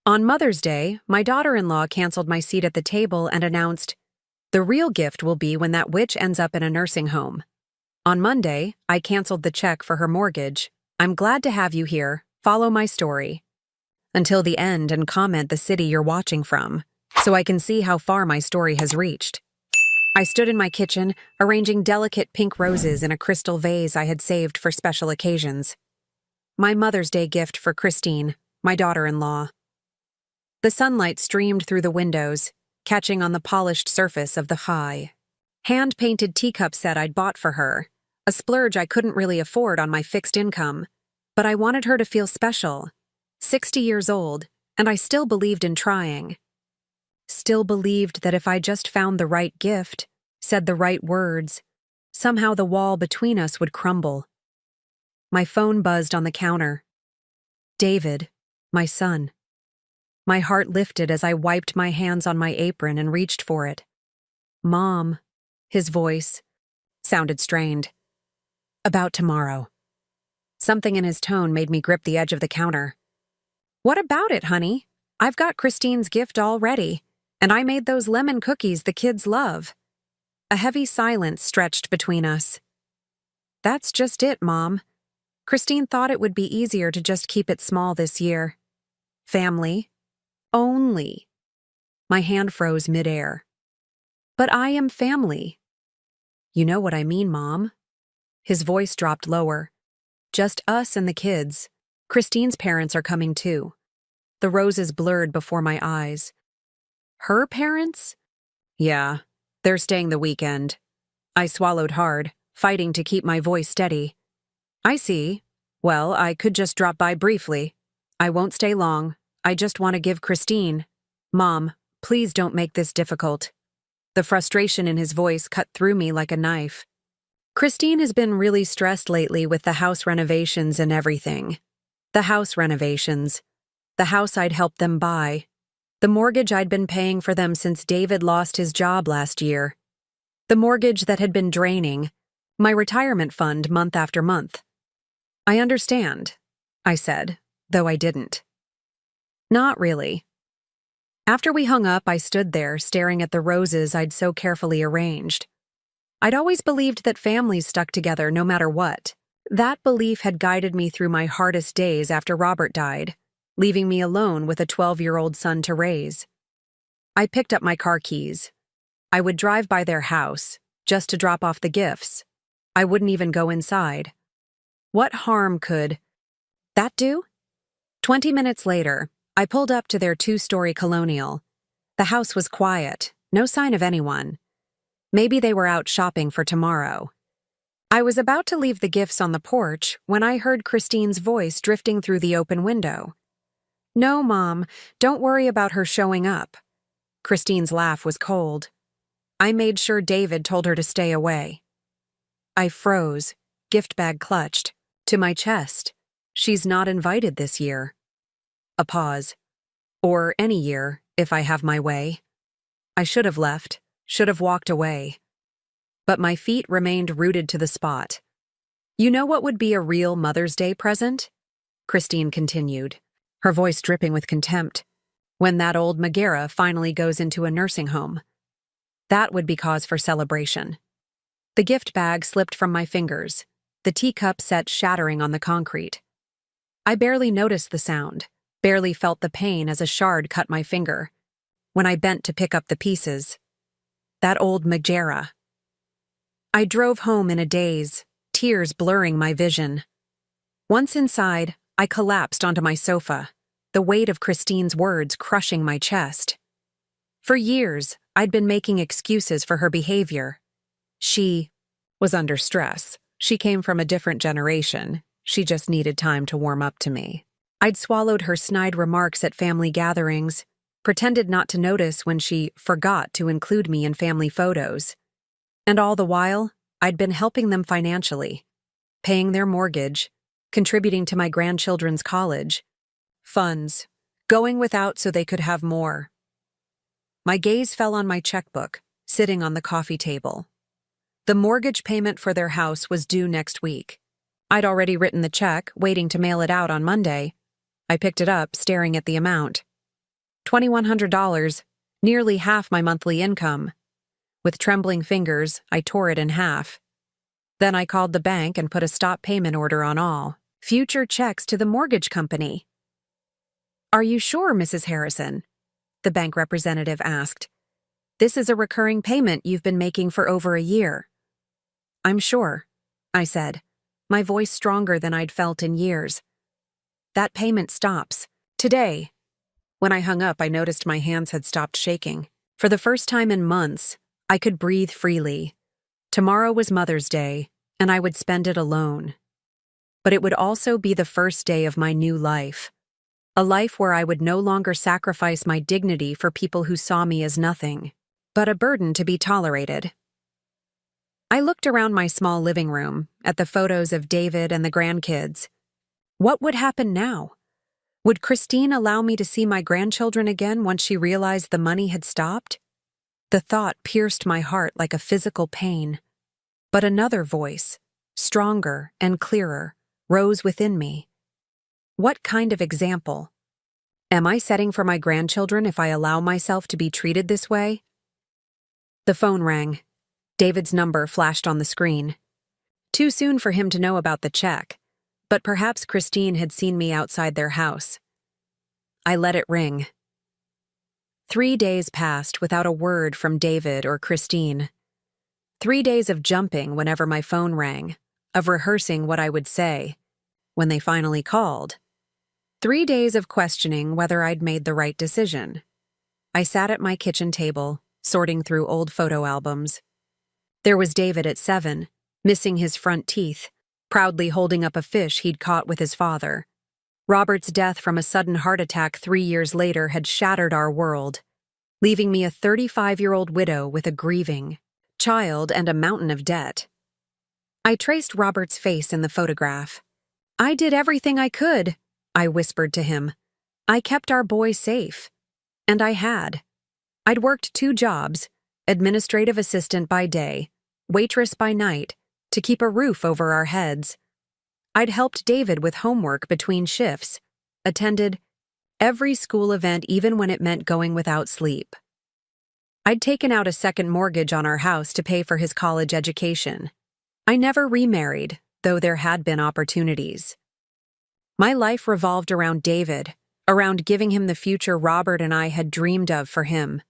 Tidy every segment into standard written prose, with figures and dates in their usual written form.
On Mother's Day, my daughter-in-law canceled my seat at the table and announced, "The real gift will be when that witch ends up in a nursing home." On Monday, I canceled the check for her mortgage. "I'm glad to have you here. Follow my story until the end and comment the city you're watching from, so I can see how far my story has reached." I stood in my kitchen, arranging delicate pink roses in a crystal vase I had saved for special occasions. My Mother's Day gift for Christine, my daughter-in-law. The sunlight streamed through the windows, catching on the polished surface of the high, hand-painted teacup set I'd bought for her, a splurge I couldn't really afford on my fixed income, but I wanted her to feel special. 60 years old, and I still believed in trying. Still believed that if I just found the right gift, said the right words, somehow the wall between us would crumble. My phone buzzed on the counter. David, my son. My heart lifted as I wiped my hands on my apron and reached for it. "Mom," his voice sounded strained. "About tomorrow." Something in his tone made me grip the edge of the counter. "What about it, honey? I've got Christine's gift all ready, and I made those lemon cookies the kids love." A heavy silence stretched between us. "That's just it, Mom. Christine thought it would be easier to just keep it small this year. Family. Only." My hand froze midair. "But I am family." "You know what I mean, Mom." His voice dropped lower. "Just us and the kids. Christine's parents are coming too." The roses blurred before my eyes. "Her parents?" "Yeah, they're staying the weekend." I swallowed hard, fighting to keep my voice steady. "I see. Well, I could just drop by briefly. I won't stay long. I just want to give Christine—" "Mom, please don't make this difficult." The frustration in his voice cut through me like a knife. "Christine has been really stressed lately with the house renovations and everything." The house renovations. The house I'd helped them buy. The mortgage I'd been paying for them since David lost his job last year. The mortgage that had been draining my retirement fund month after month. "I understand," I said, though I didn't. "Not really." After we hung up, I stood there, staring at the roses I'd so carefully arranged. I'd always believed that families stuck together no matter what. That belief had guided me through my hardest days after Robert died, leaving me alone with a 12-year-old son to raise. I picked up my car keys. I would drive by their house, just to drop off the gifts. I wouldn't even go inside. What harm could that do? 20 minutes later, I pulled up to their 2-story colonial. The house was quiet, no sign of anyone. Maybe they were out shopping for tomorrow. I was about to leave the gifts on the porch when I heard Christine's voice drifting through the open window. "No, Mom, don't worry about her showing up." Christine's laugh was cold. "I made sure David told her to stay away." I froze, gift bag clutched, to my chest. "She's not invited this year." A pause. "Or any year, if I have my way." I should have left, should have walked away. But my feet remained rooted to the spot. "You know what would be a real Mother's Day present?" Christine continued, her voice dripping with contempt. "When that old Megara finally goes into a nursing home. That would be cause for celebration." The gift bag slipped from my fingers, the teacup set shattering on the concrete. I barely noticed the sound, barely felt the pain as a shard cut my finger. When I bent to pick up the pieces, that old Megara. I drove home in a daze, tears blurring my vision. Once inside, I collapsed onto my sofa, the weight of Christine's words crushing my chest. For years, I'd been making excuses for her behavior. She was under stress. She came from a different generation. She just needed time to warm up to me. I'd swallowed her snide remarks at family gatherings, pretended not to notice when she forgot to include me in family photos. And all the while, I'd been helping them financially, paying their mortgage, contributing to my grandchildren's college, funds, going without so they could have more. My gaze fell on my checkbook, sitting on the coffee table. The mortgage payment for their house was due next week. I'd already written the check, waiting to mail it out on Monday. I picked it up, staring at the amount. $2,100, nearly half my monthly income. With trembling fingers, I tore it in half. Then I called the bank and put a stop payment order on all future checks to the mortgage company. "Are you sure, Mrs. Harrison?" the bank representative asked. "This is a recurring payment you've been making for over a year." "I'm sure," I said, my voice stronger than I'd felt in years. "That payment stops today." When I hung up, I noticed my hands had stopped shaking. For the first time in months, I could breathe freely. Tomorrow was Mother's Day, and I would spend it alone. But it would also be the first day of my new life. A life where I would no longer sacrifice my dignity for people who saw me as nothing, but a burden to be tolerated. I looked around my small living room, at the photos of David and the grandkids. What would happen now? Would Christine allow me to see my grandchildren again once she realized the money had stopped? The thought pierced my heart like a physical pain. But another voice, stronger and clearer, rose within me. What kind of example? Am I setting for my grandchildren if I allow myself to be treated this way? The phone rang. David's number flashed on the screen. Too soon for him to know about the check, but perhaps Christine had seen me outside their house. I let it ring. 3 days passed without a word from David or Christine. 3 days of jumping whenever my phone rang, of rehearsing what I would say when they finally called. 3 days of questioning whether I'd made the right decision. I sat at my kitchen table, sorting through old photo albums. There was David at 7, missing his front teeth, proudly holding up a fish he'd caught with his father. Robert's death from a sudden heart attack 3 years later had shattered our world, leaving me a 35-year-old widow with a grieving child and a mountain of debt. I traced Robert's face in the photograph. "I did everything I could," I whispered to him. "I kept our boy safe." And I had. I'd worked 2 jobs, administrative assistant by day, waitress by night, to keep a roof over our heads. I'd helped David with homework between shifts, attended every school event even when it meant going without sleep. I'd taken out a second mortgage on our house to pay for his college education. I never remarried, though there had been opportunities. My life revolved around David, around giving him the future Robert and I had dreamed of for him.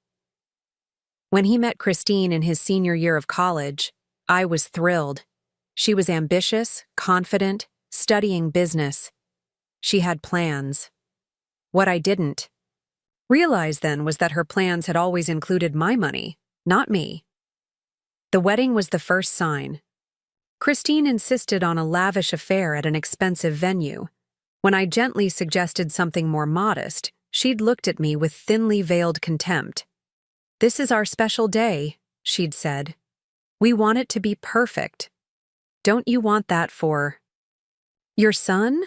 When he met Christine in his senior year of college, I was thrilled. She was ambitious, confident, studying business. She had plans. What I didn't realize then was that her plans had always included my money, not me. The wedding was the first sign. Christine insisted on a lavish affair at an expensive venue. When I gently suggested something more modest, she'd looked at me with thinly veiled contempt. "This is our special day," she'd said. "We want it to be perfect. Don't you want that for your son?"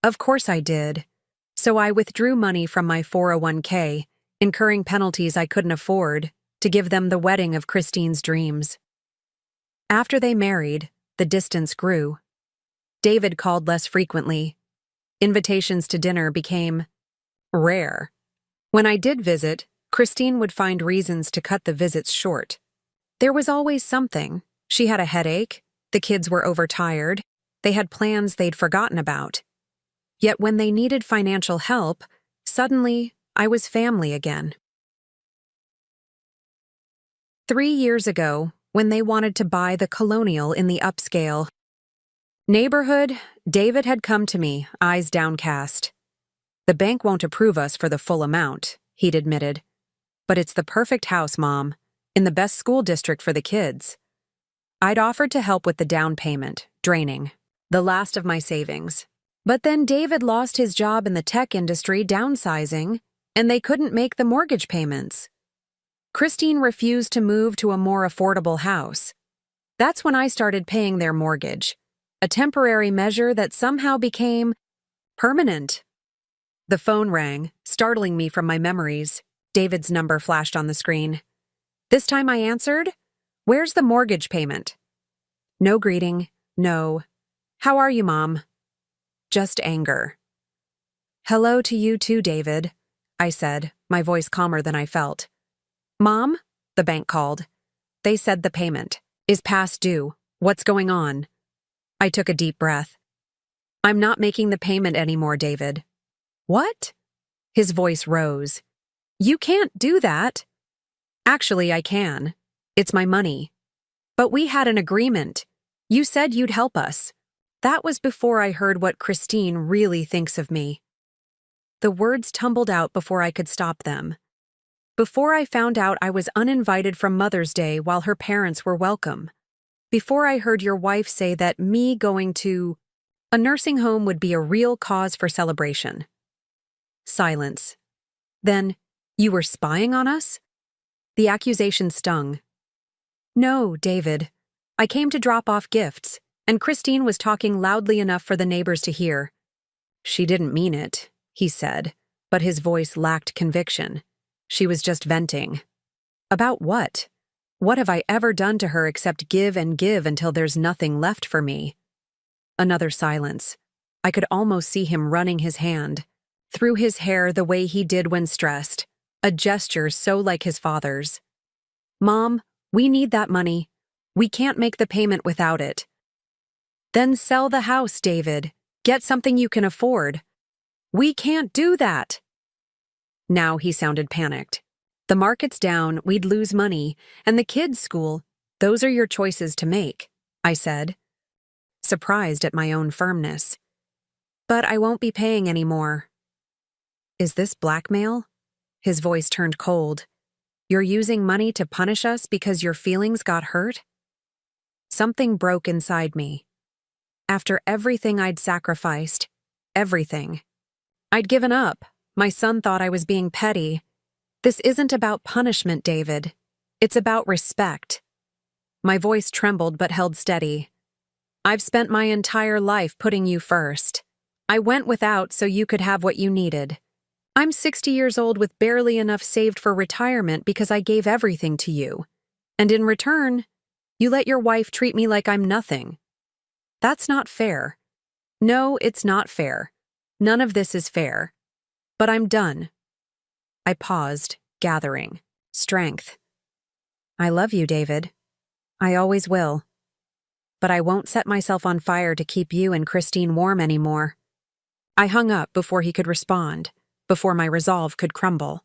Of course I did. So I withdrew money from my 401k, incurring penalties I couldn't afford, to give them the wedding of Christine's dreams. After they married, the distance grew. David called less frequently. Invitations to dinner became rare. When I did visit, Christine would find reasons to cut the visits short. There was always something. She had a headache, the kids were overtired, they had plans they'd forgotten about. Yet when they needed financial help, suddenly I was family again. 3 years ago, when they wanted to buy the Colonial in the upscale neighborhood, David had come to me, eyes downcast. "The bank won't approve us for the full amount," he'd admitted. "But it's the perfect house, Mom, in the best school district for the kids." I'd offered to help with the down payment, draining the last of my savings. But then David lost his job in the tech industry, downsizing, and they couldn't make the mortgage payments. Christine refused to move to a more affordable house. That's when I started paying their mortgage, a temporary measure that somehow became permanent. The phone rang, startling me from my memories. David's number flashed on the screen. This time I answered, "Where's the mortgage payment?" No greeting, no. "How are you, Mom?" Just anger. "Hello to you too, David. I said, my voice calmer than I felt. Mom? The bank called. They said the payment is past due. What's going on? I took a deep breath. I'm not making the payment anymore, David. What? His voice rose. You can't do that. Actually, I can. It's my money. But we had an agreement. You said you'd help us. That was before I heard what Christine really thinks of me. The words tumbled out before I could stop them. Before I found out I was uninvited from Mother's Day while her parents were welcome. Before I heard your wife say that me going to a nursing home would be a real cause for celebration. Silence. Then, you were spying on us? The accusation stung. No, David. I came to drop off gifts, and Christine was talking loudly enough for the neighbors to hear. She didn't mean it, he said, but his voice lacked conviction. She was just venting. About what? What have I ever done to her except give and give until there's nothing left for me? Another silence. I could almost see him running his hand through his hair the way he did when stressed, a gesture so like his father's. Mom, we need that money. We can't make the payment without it. Then sell the house, David. Get something you can afford. We can't do that. Now he sounded panicked. The market's down, we'd lose money, and the kids' school, those are your choices to make, I said, surprised at my own firmness. But I won't be paying anymore. Is this blackmail? His voice turned cold. You're using money to punish us because your feelings got hurt? Something broke inside me. After everything I'd sacrificed, everything. I'd given up. My son thought I was being petty. This isn't about punishment, David. It's about respect. My voice trembled but held steady. I've spent my entire life putting you first. I went without so you could have what you needed. I'm 60 years old with barely enough saved for retirement because I gave everything to you. And in return, you let your wife treat me like I'm nothing. That's not fair. No, it's not fair. None of this is fair. But I'm done. I paused, gathering strength. I love you, David. I always will. But I won't set myself on fire to keep you and Christine warm anymore. I hung up before he could respond, before my resolve could crumble.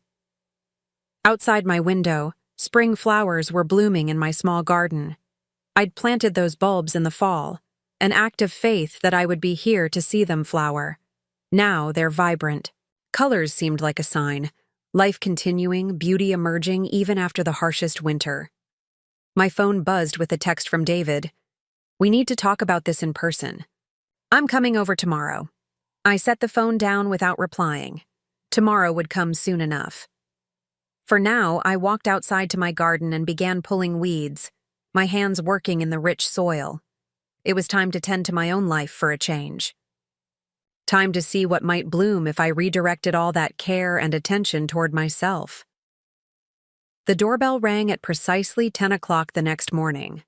Outside my window, spring flowers were blooming in my small garden. I'd planted those bulbs in the fall, an act of faith that I would be here to see them flower. Now they're vibrant. Colors seemed like a sign, life continuing, beauty emerging even after the harshest winter. My phone buzzed with a text from David. We need to talk about this in person. I'm coming over tomorrow. I set the phone down without replying. Tomorrow would come soon enough. For now, I walked outside to my garden and began pulling weeds, my hands working in the rich soil. It was time to tend to my own life for a change. Time to see what might bloom if I redirected all that care and attention toward myself. The doorbell rang at precisely 10 o'clock the next morning.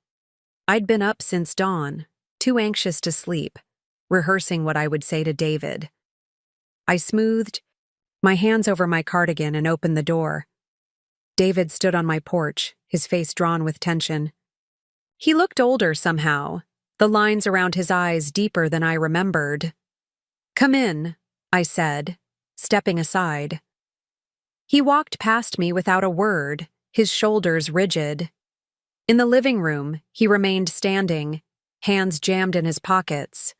I'd been up since dawn, too anxious to sleep, rehearsing what I would say to David. I smoothed my hands over my cardigan and opened the door. David stood on my porch, his face drawn with tension. He looked older somehow, the lines around his eyes deeper than I remembered. Come in, I said, stepping aside. He walked past me without a word, his shoulders rigid. In the living room, he remained standing, hands jammed in his pockets.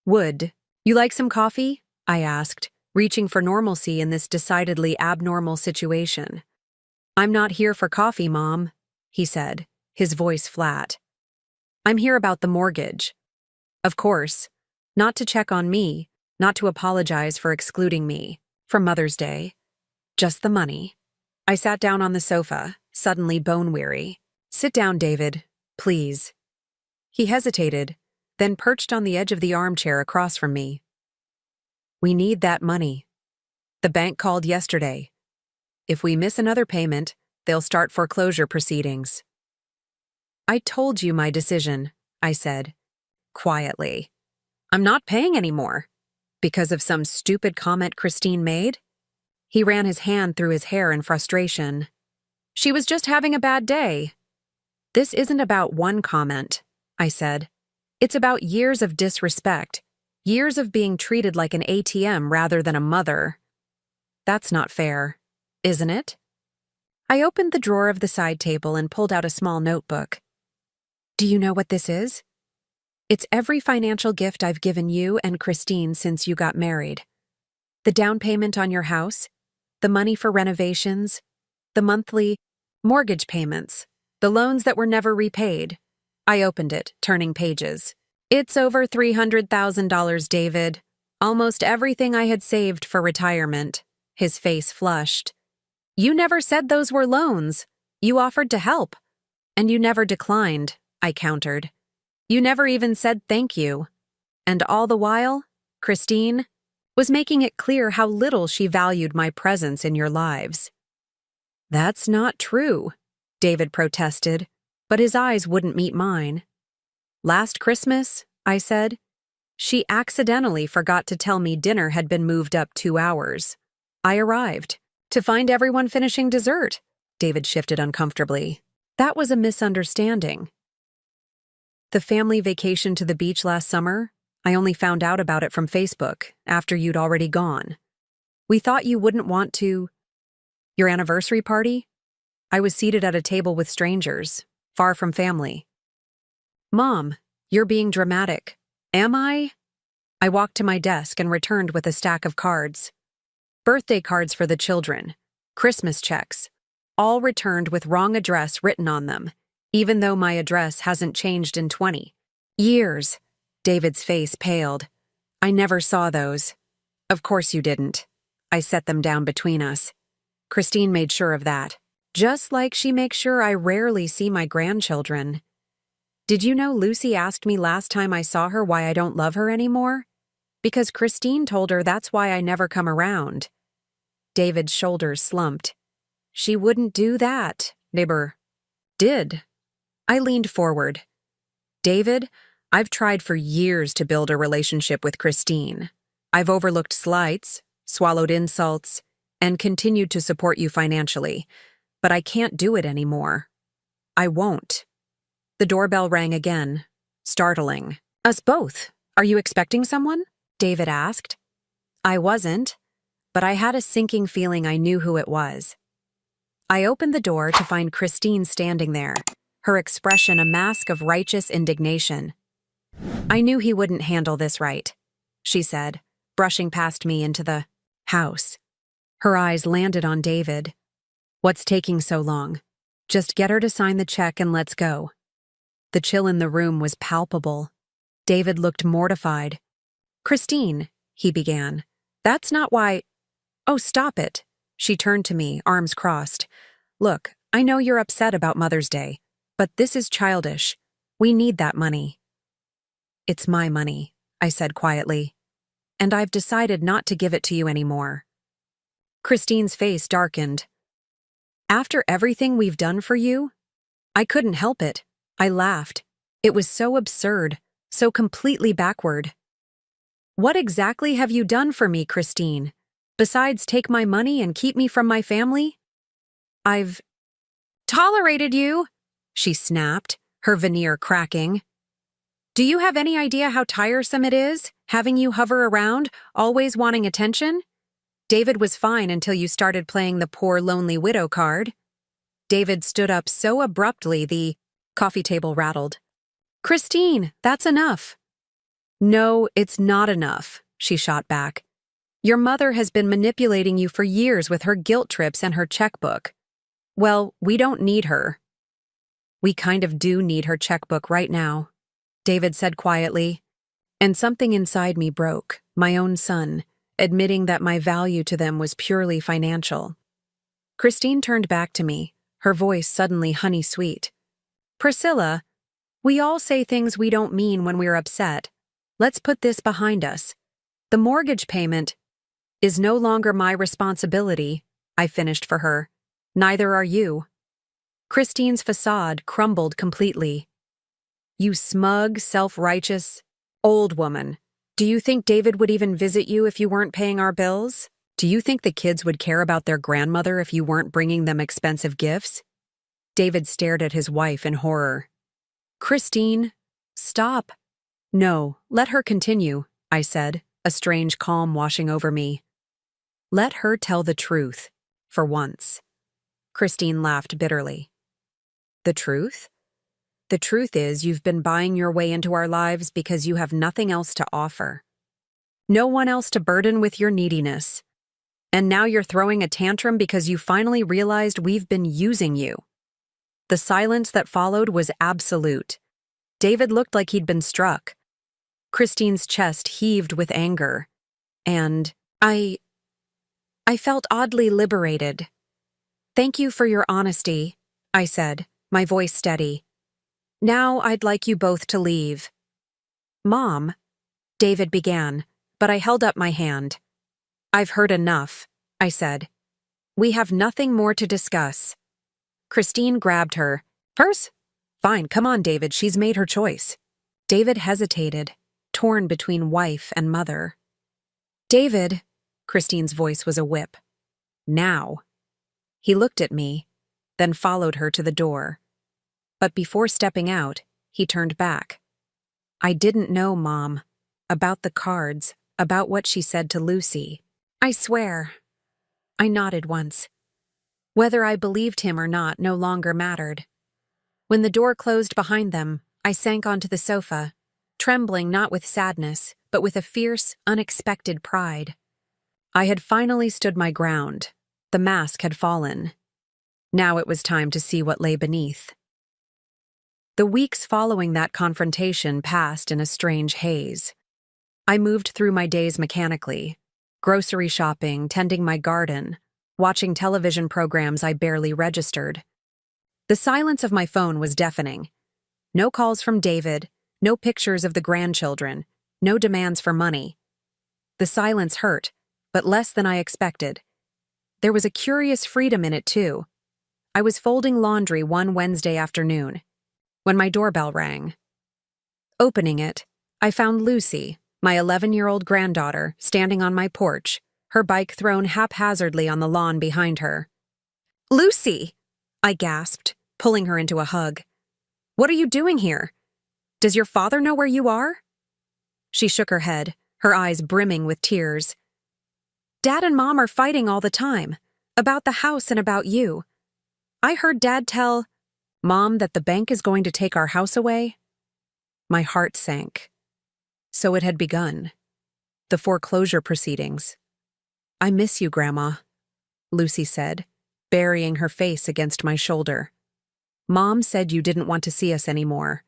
Would you like some coffee? I asked, reaching for normalcy in this decidedly abnormal situation. I'm not here for coffee, Mom, he said, his voice flat. I'm here about the mortgage. Of course, not to check on me, not to apologize for excluding me from Mother's Day. Just the money. I sat down on the sofa, suddenly bone-weary. Sit down, David, please. He hesitated, then perched on the edge of the armchair across from me. We need that money. The bank called yesterday. If we miss another payment, they'll start foreclosure proceedings. I told you my decision, I said, quietly. I'm not paying anymore. Because of some stupid comment Christine made? He ran his hand through his hair in frustration. She was just having a bad day. This isn't about one comment, I said. It's about years of disrespect, years of being treated like an ATM rather than a mother. That's not fair, isn't it? I opened the drawer of the side table and pulled out a small notebook. Do you know what this is? It's every financial gift I've given you and Christine since you got married. The down payment on your house, the money for renovations, the monthly mortgage payments, the loans that were never repaid. I opened it, turning pages. It's over $300,000, David. Almost everything I had saved for retirement. His face flushed. You never said those were loans. You offered to help. And you never declined, I countered. You never even said thank you. And all the while, Christine was making it clear how little she valued my presence in your lives. That's not true, David protested, but his eyes wouldn't meet mine. Last Christmas, I said, she accidentally forgot to tell me dinner had been moved up 2 hours. I arrived to find everyone finishing dessert. David shifted uncomfortably. That was a misunderstanding. The family vacation to the beach last summer, I only found out about it from Facebook after you'd already gone. We thought you wouldn't want to. Your anniversary party? I was seated at a table with strangers, far from family. Mom, you're being dramatic. Am I? I walked to my desk and returned with a stack of cards. Birthday cards for the children, Christmas checks, all returned with wrong address written on them, even though my address hasn't changed in 20 years. David's face paled. I never saw those. Of course you didn't. I set them down between us. Christine made sure of that. Just like she makes sure I rarely see my grandchildren. Did you know Lucy asked me last time I saw her why I don't love her anymore? Because Christine told her that's why I never come around. David's shoulders slumped. She wouldn't do that, neighbor. Did. I leaned forward. David, I've tried for years to build a relationship with Christine. I've overlooked slights, swallowed insults, and continued to support you financially, but I can't do it anymore. I won't. The doorbell rang again, startling. Us both. Are you expecting someone? David asked. I wasn't, but I had a sinking feeling I knew who it was. I opened the door to find Christine standing there, her expression a mask of righteous indignation. I knew he wouldn't handle this right, she said, brushing past me into the house. Her eyes landed on David. What's taking so long? Just get her to sign the check and let's go. The chill in the room was palpable. David looked mortified. Christine, he began. That's not why. Oh, stop it. She turned to me, arms crossed. Look, I know you're upset about Mother's Day, but this is childish. We need that money. It's my money, I said quietly, and I've decided not to give it to you anymore. Christine's face darkened. After everything we've done for you? I couldn't help it. I laughed. It was so absurd, so completely backward. What exactly have you done for me, Christine? Besides take my money and keep me from my family? I've tolerated you, she snapped, her veneer cracking. Do you have any idea how tiresome it is, having you hover around, always wanting attention? David was fine until you started playing the poor lonely widow card. David stood up so abruptly the coffee table rattled. Christine, that's enough. No, it's not enough, she shot back. Your mother has been manipulating you for years with her guilt trips and her checkbook. Well, we don't need her. We kind of do need her checkbook right now, David said quietly, and something inside me broke, my own son, admitting that my value to them was purely financial. Christine turned back to me, her voice suddenly honey-sweet. Priscilla, we all say things we don't mean when we're upset. Let's put this behind us. The mortgage payment is no longer my responsibility, I finished for her. Neither are you. Christine's facade crumbled completely. You smug, self-righteous, old woman. Do you think David would even visit you if you weren't paying our bills? Do you think the kids would care about their grandmother if you weren't bringing them expensive gifts? David stared at his wife in horror. Christine, stop. No, let her continue, I said, a strange calm washing over me. Let her tell the truth, for once. Christine laughed bitterly. The truth? The truth is you've been buying your way into our lives because you have nothing else to offer. No one else to burden with your neediness. And now you're throwing a tantrum because you finally realized we've been using you. The silence that followed was absolute. David looked like he'd been struck. Christine's chest heaved with anger. And I felt oddly liberated. Thank you for your honesty, I said, my voice steady. Now I'd like you both to leave. Mom, David began, but I held up my hand. I've heard enough, I said. We have nothing more to discuss. Christine grabbed her. Hers? Fine, come on, David, she's made her choice. David hesitated, torn between wife and mother. David, Christine's voice was a whip. Now. He looked at me, then followed her to the door. But before stepping out, he turned back. I didn't know, Mom. About the cards, about what she said to Lucy. I swear. I nodded once. Whether I believed him or not no longer mattered. When the door closed behind them, I sank onto the sofa, trembling not with sadness, but with a fierce, unexpected pride. I had finally stood my ground. The mask had fallen. Now it was time to see what lay beneath. The weeks following that confrontation passed in a strange haze. I moved through my days mechanically, grocery shopping, tending my garden, watching television programs I barely registered. The silence of my phone was deafening. No calls from David, no pictures of the grandchildren, no demands for money. The silence hurt, but less than I expected. There was a curious freedom in it, too. I was folding laundry one Wednesday afternoon, when my doorbell rang. Opening it, I found Lucy, my 11-year-old granddaughter, standing on my porch, her bike thrown haphazardly on the lawn behind her. Lucy! I gasped, pulling her into a hug. What are you doing here? Does your father know where you are? She shook her head, her eyes brimming with tears. Dad and Mom are fighting all the time, about the house and about you. I heard Dad tell Mom that the bank is going to take our house away. My heart sank. So it had begun. The foreclosure proceedings. I miss you, Grandma, Lucy said, burying her face against my shoulder. Mom said you didn't want to see us anymore,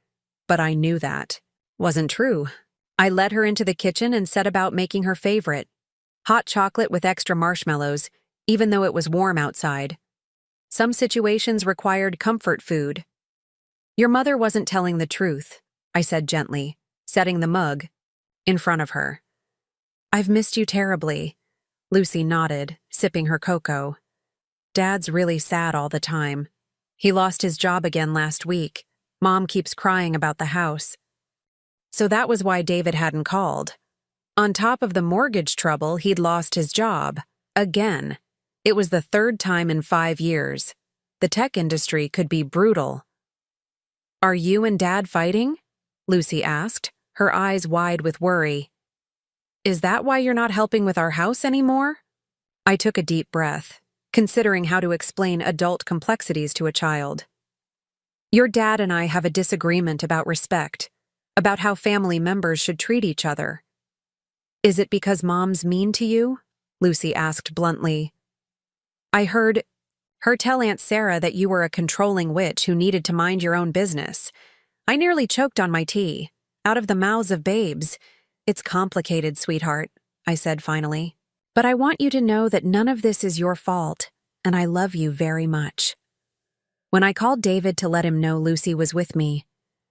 but I knew that wasn't true. I led her into the kitchen and set about making her favorite, hot chocolate with extra marshmallows, even though it was warm outside. Some situations required comfort food. Your mother wasn't telling the truth, I said gently, setting the mug in front of her. I've missed you terribly, Lucy nodded, sipping her cocoa. Dad's really sad all the time. He lost his job again last week. Mom keeps crying about the house. So that was why David hadn't called. On top of the mortgage trouble, he'd lost his job. Again. It was the third time in 5 years. The tech industry could be brutal. Are you and Dad fighting? Lucy asked, her eyes wide with worry. Is that why you're not helping with our house anymore? I took a deep breath, considering how to explain adult complexities to a child. Your dad and I have a disagreement about respect, about how family members should treat each other. Is it because Mom's mean to you? Lucy asked bluntly. I heard her tell Aunt Sarah that you were a controlling witch who needed to mind your own business. I nearly choked on my tea, out of the mouths of babes. It's complicated, sweetheart, I said finally. But I want you to know that none of this is your fault, and I love you very much. When I called David to let him know Lucy was with me,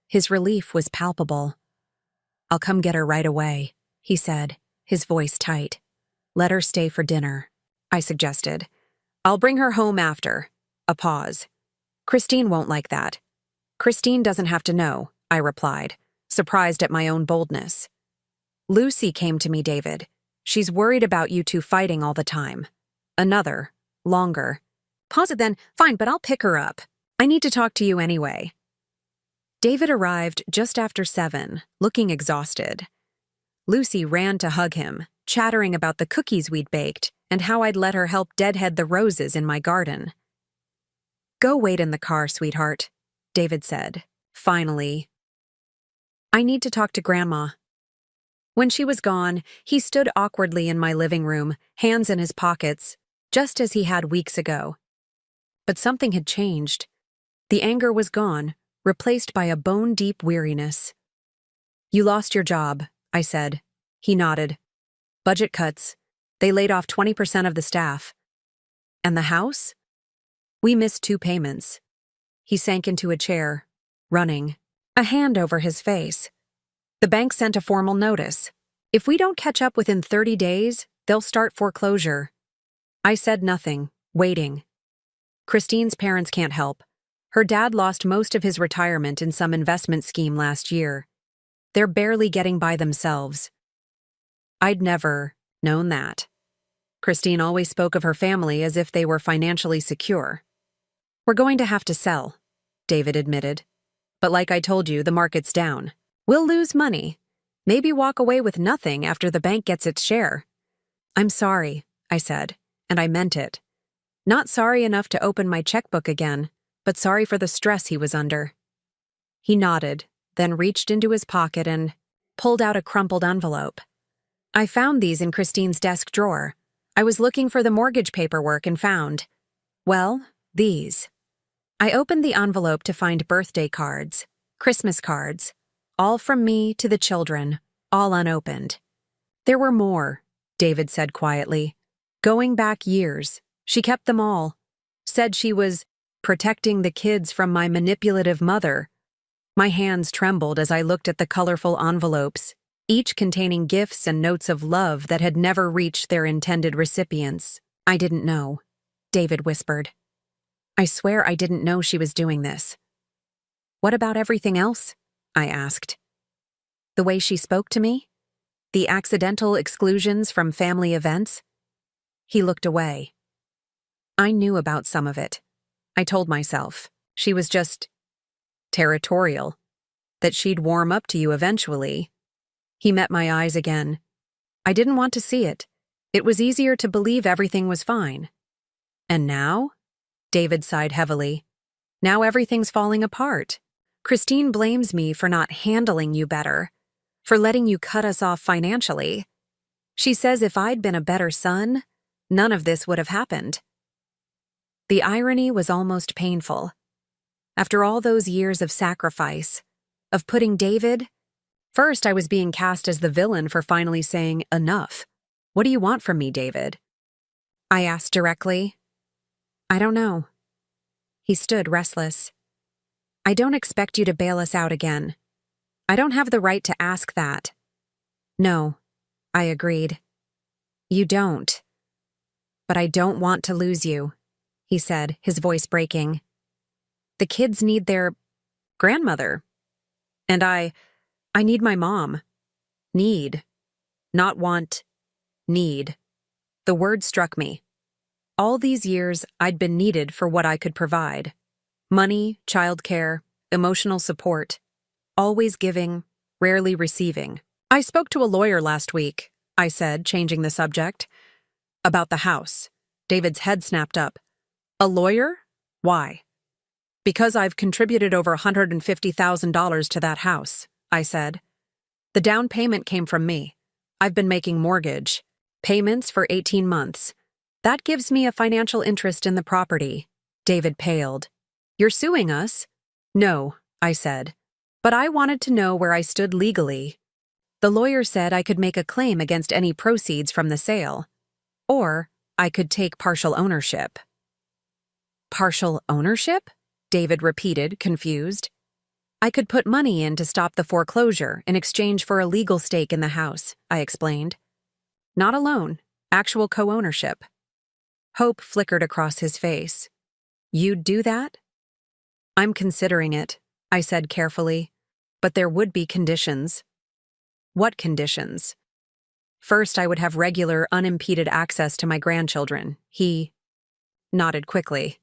his relief was palpable. I'll come get her right away, he said, his voice tight. Let her stay for dinner, I suggested. I'll bring her home after. A pause. Christine won't like that. Christine doesn't have to know, I replied, surprised at my own boldness. Lucy came to me, David. She's worried about you two fighting all the time. Another, longer. Pause it then. Fine, but I'll pick her up. I need to talk to you anyway. David arrived just after 7, looking exhausted. Lucy ran to hug him, chattering about the cookies we'd baked and how I'd let her help deadhead the roses in my garden. Go wait in the car, sweetheart, David said, finally. I need to talk to Grandma. When she was gone, he stood awkwardly in my living room, hands in his pockets, just as he had weeks ago. But something had changed. The anger was gone, replaced by a bone-deep weariness. You lost your job, I said. He nodded. Budget cuts. They laid off 20% of the staff. And the house? We missed 2 payments. He sank into a chair, running, a hand over his face. The bank sent a formal notice. If we don't catch up within 30 days, they'll start foreclosure. I said nothing, waiting. Christine's parents can't help. Her dad lost most of his retirement in some investment scheme last year. They're barely getting by themselves. I'd never known that. Christine always spoke of her family as if they were financially secure. We're going to have to sell, David admitted. But like I told you, the market's down. We'll lose money. Maybe walk away with nothing after the bank gets its share. I'm sorry, I said, and I meant it. Not sorry enough to open my checkbook again, but sorry for the stress he was under. He nodded, then reached into his pocket and pulled out a crumpled envelope. I found these in Christine's desk drawer. I was looking for the mortgage paperwork and found, well, these. I opened the envelope to find birthday cards, Christmas cards, all from me to the children, all unopened. There were more, David said quietly. Going back years, she kept them all. Said she was protecting the kids from my manipulative mother. My hands trembled as I looked at the colorful envelopes, each containing gifts and notes of love that had never reached their intended recipients. I didn't know, David whispered. I swear I didn't know she was doing this. What about everything else? I asked. The way she spoke to me? The accidental exclusions from family events? He looked away. I knew about some of it. I told myself she was just territorial, that she'd warm up to you eventually. He met my eyes again. I didn't want to see it. It was easier to believe everything was fine. And now? David sighed heavily. Now everything's falling apart. Christine blames me for not handling you better, for letting you cut us off financially. She says if I'd been a better son, none of this would have happened. The irony was almost painful. After all those years of sacrifice, of putting David, first I was being cast as the villain for finally saying, enough. What do you want from me, David? I asked directly. I don't know. He stood restless. I don't expect you to bail us out again. I don't have the right to ask that. No, I agreed. You don't. But I don't want to lose you, he said, his voice breaking. The kids need their grandmother. And I need my mom. Need. Not want. Need. The word struck me. All these years, I'd been needed for what I could provide. Money, childcare, emotional support. Always giving, rarely receiving. I spoke to a lawyer last week, I said, changing the subject. About the house. David's head snapped up. A lawyer? Why? Because I've contributed over $150,000 to that house, I said. The down payment came from me. I've been making mortgage payments for 18 months. That gives me a financial interest in the property. David paled. You're suing us? No, I said. But I wanted to know where I stood legally. The lawyer said I could make a claim against any proceeds from the sale. Or I could take partial ownership. Partial ownership? David repeated, confused. I could put money in to stop the foreclosure in exchange for a legal stake in the house, I explained. Not a loan, actual co-ownership. Hope flickered across his face. You'd do that? I'm considering it, I said carefully, but there would be conditions. What conditions? First, I would have regular, unimpeded access to my grandchildren. He nodded quickly.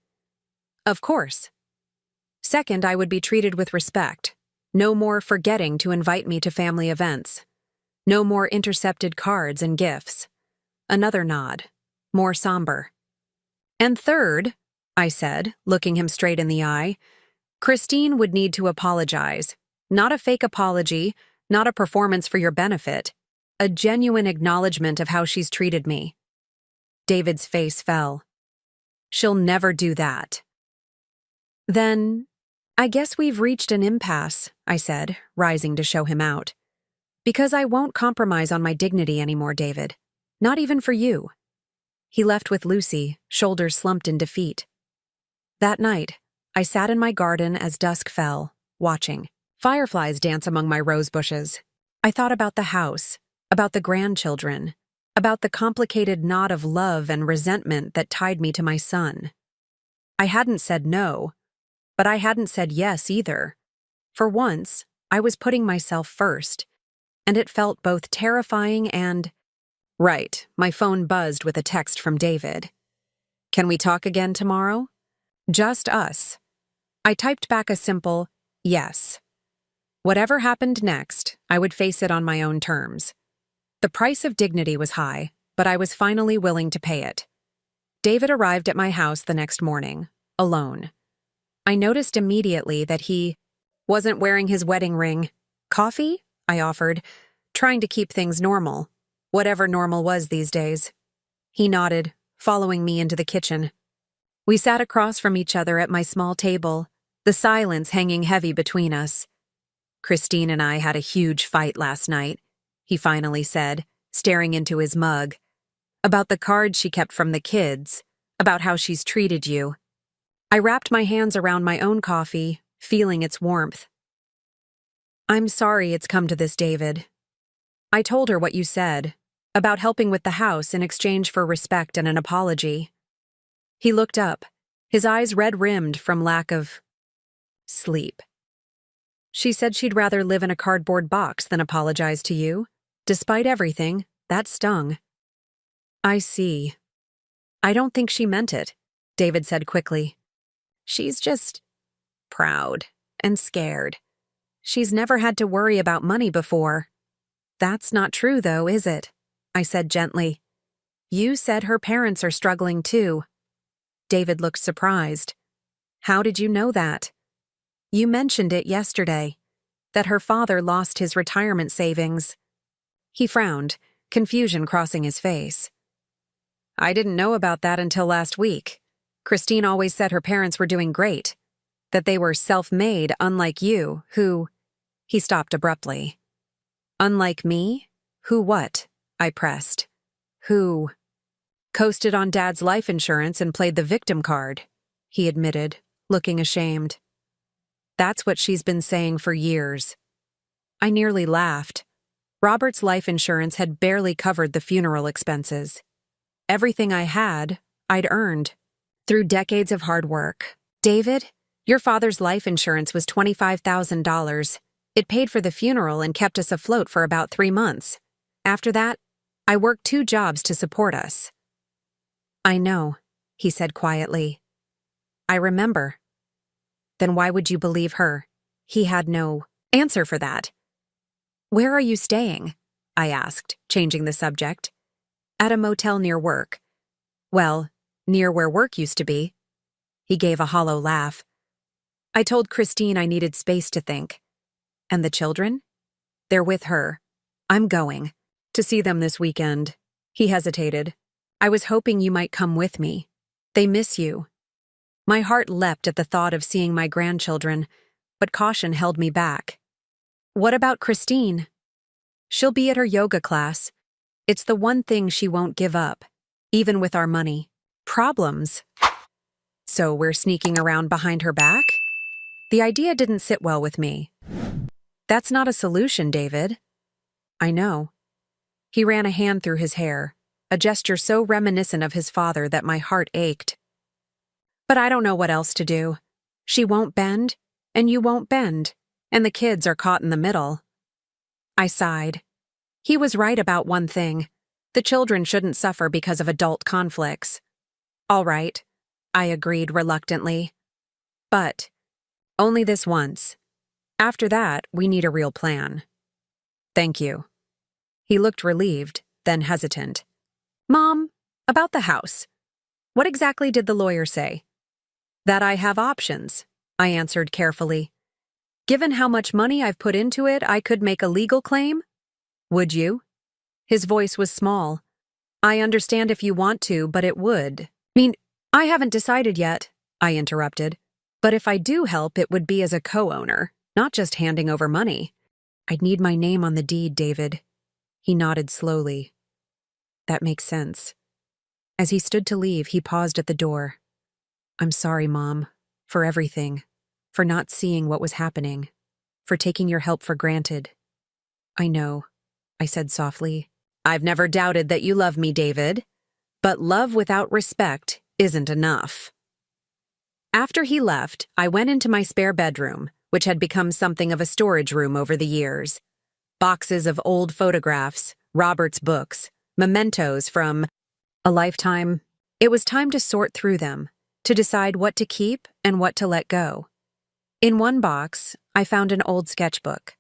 Of course. Second, I would be treated with respect. No more forgetting to invite me to family events. No more intercepted cards and gifts. Another nod, more somber. And third, I said, looking him straight in the eye, Christine would need to apologize. Not a fake apology, not a performance for your benefit. A genuine acknowledgement of how she's treated me. David's face fell. She'll never do that. Then, I guess we've reached an impasse, I said, rising to show him out. Because I won't compromise on my dignity anymore, David. Not even for you. He left with Lucy, shoulders slumped in defeat. That night, I sat in my garden as dusk fell, watching. Fireflies dance among my rose bushes. I thought about the house, about the grandchildren, about the complicated knot of love and resentment that tied me to my son. I hadn't said no, but I hadn't said yes either. For once, I was putting myself first, and it felt both terrifying and… Right, my phone buzzed with a text from David. Can we talk again tomorrow? Just us. I typed back a simple yes. Whatever happened next, I would face it on my own terms. The price of dignity was high, but I was finally willing to pay it. David arrived at my house the next morning, alone. I noticed immediately that he wasn't wearing his wedding ring. Coffee? I offered, trying to keep things normal, whatever normal was these days. He nodded, following me into the kitchen. We sat across from each other at my small table, the silence hanging heavy between us. Christine and I had a huge fight last night, he finally said, staring into his mug. About the cards she kept from the kids, about how she's treated you. I wrapped my hands around my own coffee, feeling its warmth. I'm sorry it's come to this, David. I told her what you said, about helping with the house in exchange for respect and an apology. He looked up, his eyes red-rimmed from lack of sleep. She said she'd rather live in a cardboard box than apologize to you. Despite everything, that stung. I see. I don't think she meant it, David said quickly. She's just proud and scared. She's never had to worry about money before. That's not true, though, is it? I said gently. You said her parents are struggling, too. David looked surprised. How did you know that? You mentioned it yesterday, that her father lost his retirement savings. He frowned, confusion crossing his face. I didn't know about that until last week. Christine always said her parents were doing great, that they were self-made, unlike you, who… He stopped abruptly. Unlike me? Who what? I pressed. Who… Coasted on Dad's life insurance and played the victim card, he admitted, looking ashamed. That's what she's been saying for years. I nearly laughed. Robert's life insurance had barely covered the funeral expenses. Everything I had, I'd earned. Through decades of hard work. David, your father's life insurance was $25,000. It paid for the funeral and kept us afloat for about 3 months. After that, I worked 2 jobs to support us. I know, he said quietly. I remember. Then why would you believe her? He had no answer for that. Where are you staying? I asked, changing the subject. At a motel near work. Well, near where work used to be. He gave a hollow laugh. I told Christine I needed space to think. And the children? They're with her. I'm going. To see them this weekend. He hesitated. I was hoping you might come with me. They miss you. My heart leapt at the thought of seeing my grandchildren, but caution held me back. What about Christine? She'll be at her yoga class. It's the one thing she won't give up, even with our money. Problems. So we're sneaking around behind her back? The idea didn't sit well with me. That's not a solution, David. I know. He ran a hand through his hair, a gesture so reminiscent of his father that my heart ached. But I don't know what else to do. She won't bend, and you won't bend, and the kids are caught in the middle. I sighed. He was right about one thing. The children shouldn't suffer because of adult conflicts. All right, I agreed reluctantly. But only this once. After that, we need a real plan. Thank you. He looked relieved, then hesitant. Mom, about the house. What exactly did the lawyer say? That I have options, I answered carefully. Given how much money I've put into it, I could make a legal claim? Would you? His voice was small. I understand if you want to, but it would. I haven't decided yet, I interrupted. But if I do help, it would be as a co-owner, not just handing over money. I'd need my name on the deed, David. He nodded slowly. That makes sense. As he stood to leave, he paused at the door. I'm sorry, Mom, for everything, for not seeing what was happening, for taking your help for granted. I know, I said softly. I've never doubted that you love me, David. But love without respect isn't enough. After he left, I went into my spare bedroom, which had become something of a storage room over the years. Boxes of old photographs, Robert's books, mementos from a lifetime. It was time to sort through them, to decide what to keep and what to let go. In one box, I found an old sketchbook.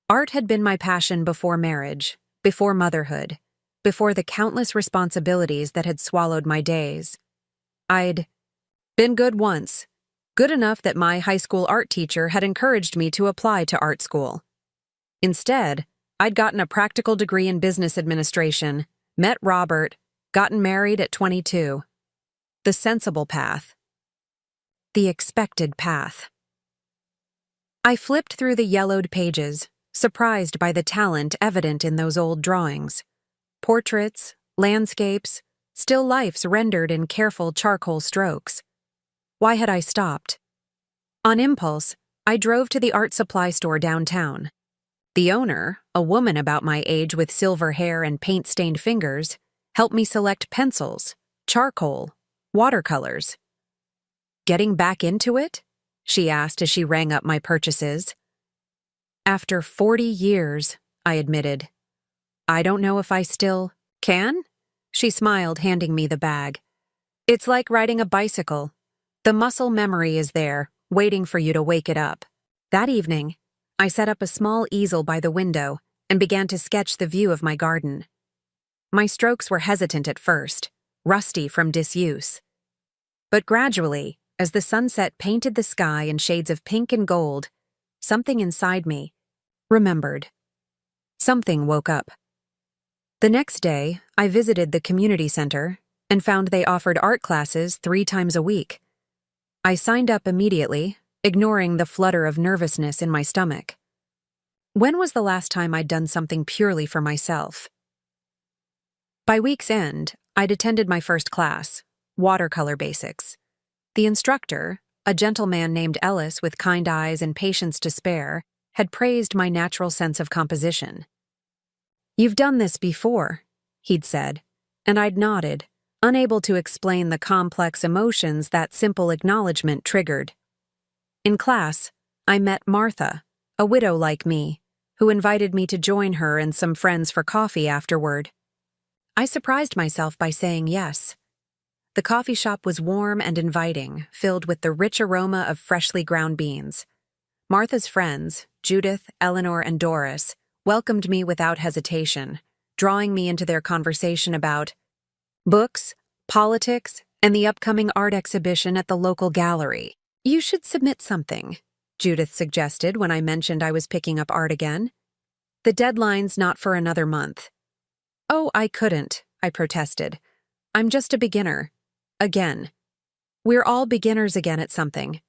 Art had been my passion before marriage, before motherhood, before the countless responsibilities that had swallowed my days. I'd been good once, good enough that my high school art teacher had encouraged me to apply to art school. Instead, I'd gotten a practical degree in business administration, met Robert, gotten married at 22. The sensible path. The expected path. I flipped through the yellowed pages, surprised by the talent evident in those old drawings. Portraits, landscapes, still lifes rendered in careful charcoal strokes. Why had I stopped? On impulse, I drove to the art supply store downtown. The owner, a woman about my age with silver hair and paint-stained fingers, helped me select pencils, charcoal, watercolors. Getting back into it? She asked as she rang up my purchases. After 40 years, I admitted. I don't know if I still can? She smiled, handing me the bag. It's like riding a bicycle. The muscle memory is there, waiting for you to wake it up. That evening, I set up a small easel by the window and began to sketch the view of my garden. My strokes were hesitant at first, rusty from disuse. But gradually, as the sunset painted the sky in shades of pink and gold, something inside me remembered. Something woke up. The next day, I visited the community center and found they offered art classes 3 times a week. I signed up immediately, ignoring the flutter of nervousness in my stomach. When was the last time I'd done something purely for myself? By week's end, I'd attended my first class, watercolor basics. The instructor, a gentleman named Ellis with kind eyes and patience to spare, had praised my natural sense of composition. You've done this before, he'd said, and I'd nodded, unable to explain the complex emotions that simple acknowledgement triggered. In class, I met Martha, a widow like me, who invited me to join her and some friends for coffee afterward. I surprised myself by saying yes. The coffee shop was warm and inviting, filled with the rich aroma of freshly ground beans. Martha's friends, Judith, Eleanor, and Doris, welcomed me without hesitation, drawing me into their conversation about books, politics, and the upcoming art exhibition at the local gallery. You should submit something, Judith suggested when I mentioned I was picking up art again. The deadline's not for another month. Oh, I couldn't, I protested. I'm just a beginner. Again. We're all beginners again at something,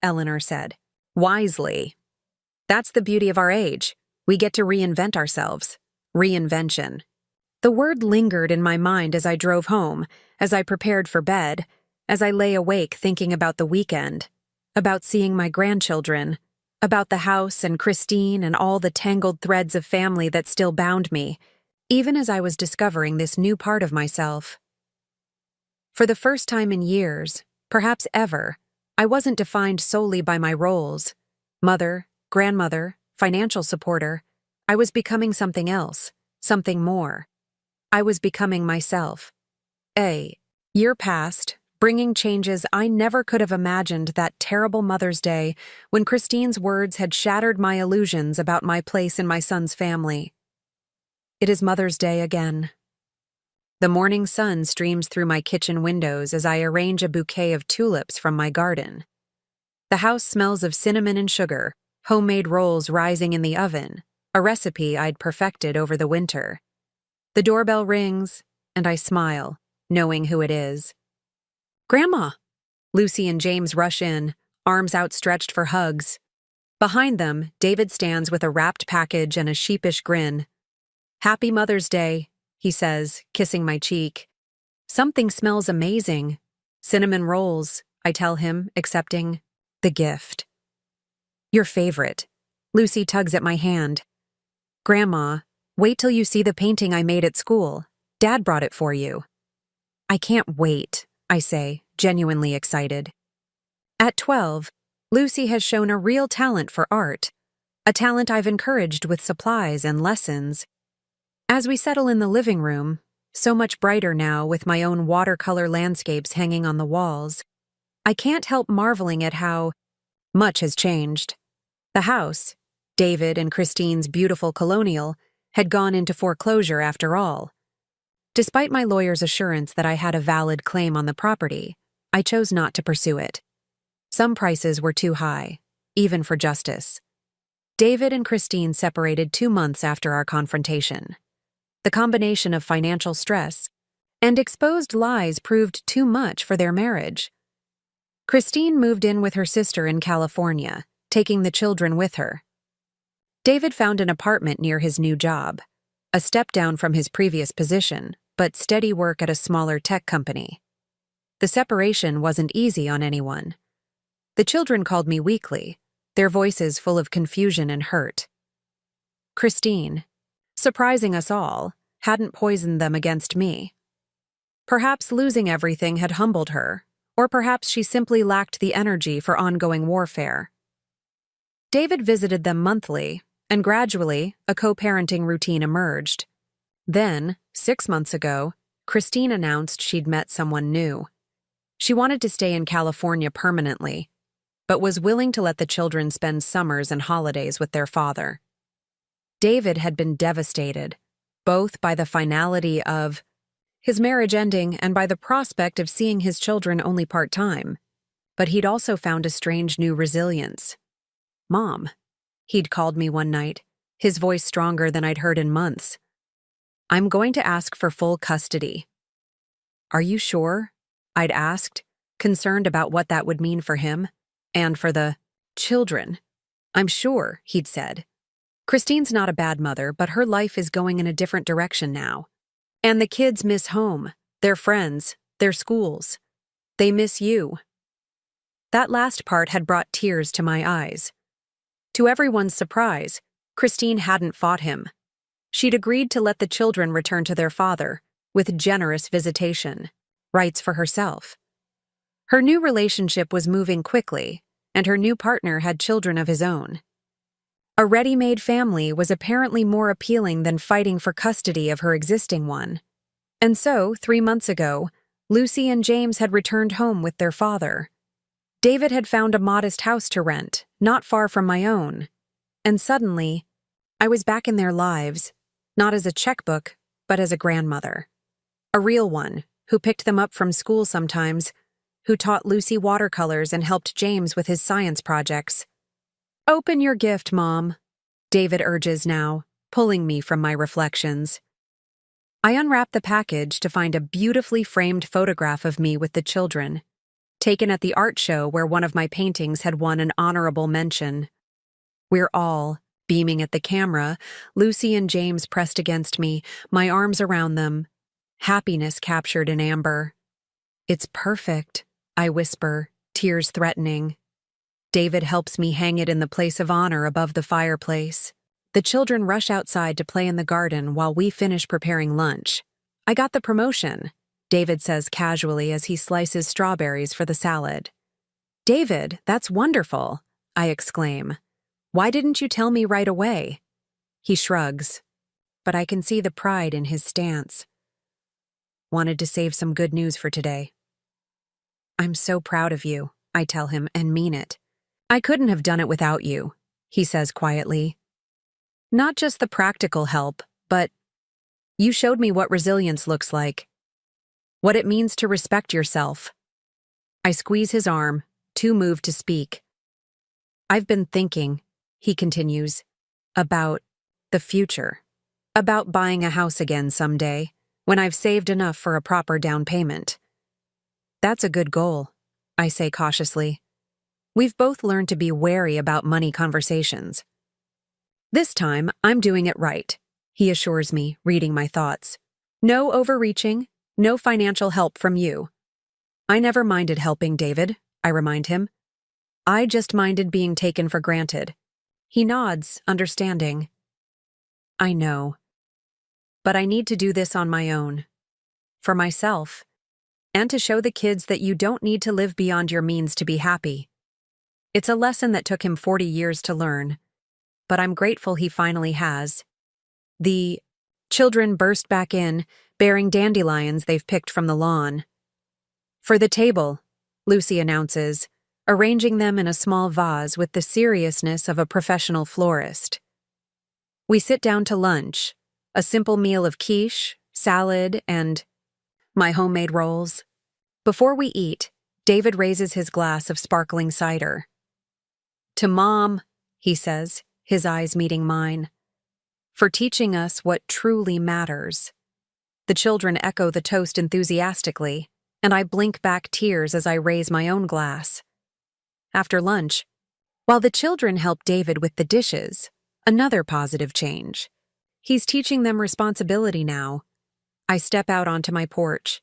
Eleanor said. Wisely. That's the beauty of our age. We get to reinvent ourselves. Reinvention. The word lingered in my mind as I drove home, as I prepared for bed, as I lay awake thinking about the weekend, about seeing my grandchildren, about the house and Christine and all the tangled threads of family that still bound me, even as I was discovering this new part of myself. For the first time in years, perhaps ever, I wasn't defined solely by my roles. Mother, grandmother, financial supporter. I was becoming something else, something more. I was becoming myself. A year passed, bringing changes I never could have imagined that terrible Mother's Day when Christine's words had shattered my illusions about my place in my son's family. It is Mother's Day again. The morning sun streams through my kitchen windows as I arrange a bouquet of tulips from my garden. The house smells of cinnamon and sugar, homemade rolls rising in the oven, a recipe I'd perfected over the winter. The doorbell rings, and I smile, knowing who it is. Grandma! Lucy and James rush in, arms outstretched for hugs. Behind them, David stands with a wrapped package and a sheepish grin. Happy Mother's Day, he says, kissing my cheek. Something smells amazing. Cinnamon rolls, I tell him, accepting the gift. Your favorite. Lucy tugs at my hand. Grandma, wait till you see the painting I made at school. Dad brought it for you. I can't wait, I say, genuinely excited. At 12, Lucy has shown a real talent for art, a talent I've encouraged with supplies and lessons. As we settle in the living room, so much brighter now with my own watercolor landscapes hanging on the walls, I can't help marveling at how much has changed. The house, David and Christine's beautiful colonial, had gone into foreclosure after all. Despite my lawyer's assurance that I had a valid claim on the property, I chose not to pursue it. Some prices were too high, even for justice. David and Christine separated 2 months after our confrontation. The combination of financial stress and exposed lies proved too much for their marriage. Christine moved in with her sister in California, taking the children with her. David found an apartment near his new job, a step down from his previous position, but steady work at a smaller tech company. The separation wasn't easy on anyone. The children called me weekly, their voices full of confusion and hurt. Christine, surprising us all, hadn't poisoned them against me. Perhaps losing everything had humbled her, or perhaps she simply lacked the energy for ongoing warfare. David visited them monthly, and gradually, a co-parenting routine emerged. Then, 6 months ago, Christine announced she'd met someone new. She wanted to stay in California permanently, but was willing to let the children spend summers and holidays with their father. David had been devastated, both by the finality of his marriage ending and by the prospect of seeing his children only part-time. But he'd also found a strange new resilience. Mom, he'd called me one night, his voice stronger than I'd heard in months. I'm going to ask for full custody. Are you sure? I'd asked, concerned about what that would mean for him and for the children. I'm sure, he'd said. Christine's not a bad mother, but her life is going in a different direction now. And the kids miss home, their friends, their schools. They miss you. That last part had brought tears to my eyes. To everyone's surprise, Christine hadn't fought him. She'd agreed to let the children return to their father, with generous visitation, rights for herself. Her new relationship was moving quickly, and her new partner had children of his own. A ready-made family was apparently more appealing than fighting for custody of her existing one. And so, 3 months ago, Lucy and James had returned home with their father. David had found a modest house to rent, not far from my own. And suddenly, I was back in their lives, not as a checkbook, but as a grandmother. A real one, who picked them up from school sometimes, who taught Lucy watercolors and helped James with his science projects. Open your gift, Mom, David urges now, pulling me from my reflections. I unwrap the package to find a beautifully framed photograph of me with the children, taken at the art show where one of my paintings had won an honorable mention. We're all, beaming at the camera, Lucy and James pressed against me, my arms around them, happiness captured in amber. It's perfect, I whisper, tears threatening. David helps me hang it in the place of honor above the fireplace. The children rush outside to play in the garden while we finish preparing lunch. I got the promotion, David says casually as he slices strawberries for the salad. David, that's wonderful, I exclaim. Why didn't you tell me right away? He shrugs. but I can see the pride in his stance. Wanted to save some good news for today. I'm so proud of you, I tell him, and mean it. I couldn't have done it without you, he says quietly. Not just the practical help, but you showed me what resilience looks like, what it means to respect yourself. I squeeze his arm, too moved to speak. I've been thinking, he continues, about the future, about buying a house again someday, when I've saved enough for a proper down payment. That's a good goal, I say cautiously. We've both learned to be wary about money conversations. This time, I'm doing it right, he assures me, reading my thoughts. No overreaching, no financial help from you. I never minded helping David, I remind him. I just minded being taken for granted. He nods, understanding. I know. But I need to do this on my own. For myself. And to show the kids that you don't need to live beyond your means to be happy. It's a lesson that took him 40 years to learn. But I'm grateful he finally has. The children burst back in, bearing dandelions they've picked from the lawn. For the table, Lucy announces, arranging them in a small vase with the seriousness of a professional florist. We sit down to lunch, a simple meal of quiche, salad, and my homemade rolls. Before we eat, David raises his glass of sparkling cider. To Mom, he says, his eyes meeting mine, for teaching us what truly matters. The children echo the toast enthusiastically, and I blink back tears as I raise my own glass. After lunch, while the children help David with the dishes, another positive change. He's teaching them responsibility now. I step out onto my porch.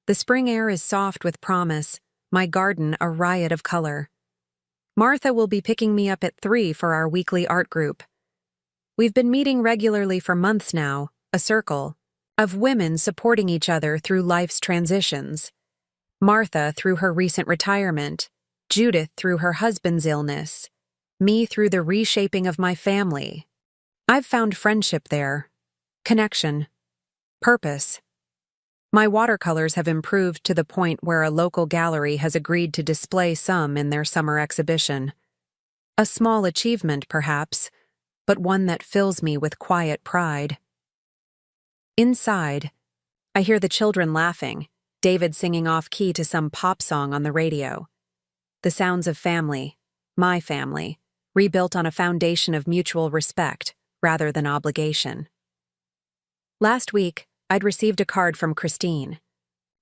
The spring air is soft with promise, my garden a riot of color. Martha will be picking me up at 3 for our weekly art group. We've been meeting regularly for months now, a circle of women supporting each other through life's transitions. Martha through her recent retirement, Judith through her husband's illness, me through the reshaping of my family. I've found friendship there, connection, purpose. My watercolors have improved to the point where a local gallery has agreed to display some in their summer exhibition. A small achievement, perhaps, but one that fills me with quiet pride. Inside, I hear the children laughing, David singing off-key to some pop song on the radio. The sounds of family, my family, rebuilt on a foundation of mutual respect rather than obligation. Last week, I'd received a card from Christine.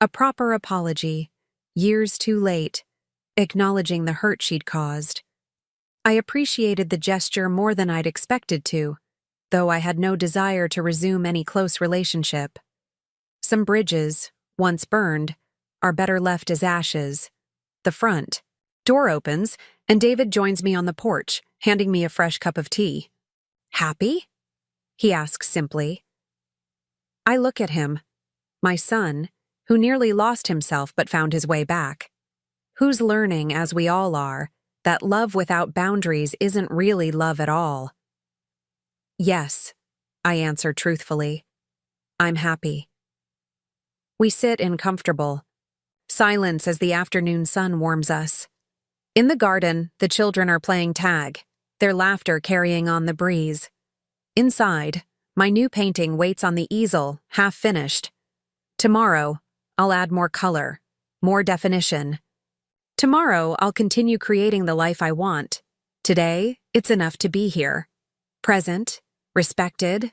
A proper apology, years too late, acknowledging the hurt she'd caused. I appreciated the gesture more than I'd expected to, though I had no desire to resume any close relationship. Some bridges, once burned, are better left as ashes. The front door opens, and David joins me on the porch, handing me a fresh cup of tea. Happy? He asks simply. I look at him, my son, who nearly lost himself but found his way back. Who's learning, as we all are, that love without boundaries isn't really love at all. Yes, I answer truthfully. I'm happy. We sit in comfortable silence as the afternoon sun warms us. In the garden, the children are playing tag, their laughter carrying on the breeze. Inside, my new painting waits on the easel, half finished. Tomorrow, I'll add more color, more definition. Tomorrow, I'll continue creating the life I want. Today, it's enough to be here. Present, respected,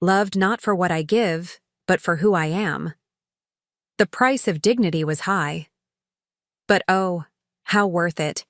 loved not for what I give, but for who I am. The price of dignity was high. But oh, how worth it.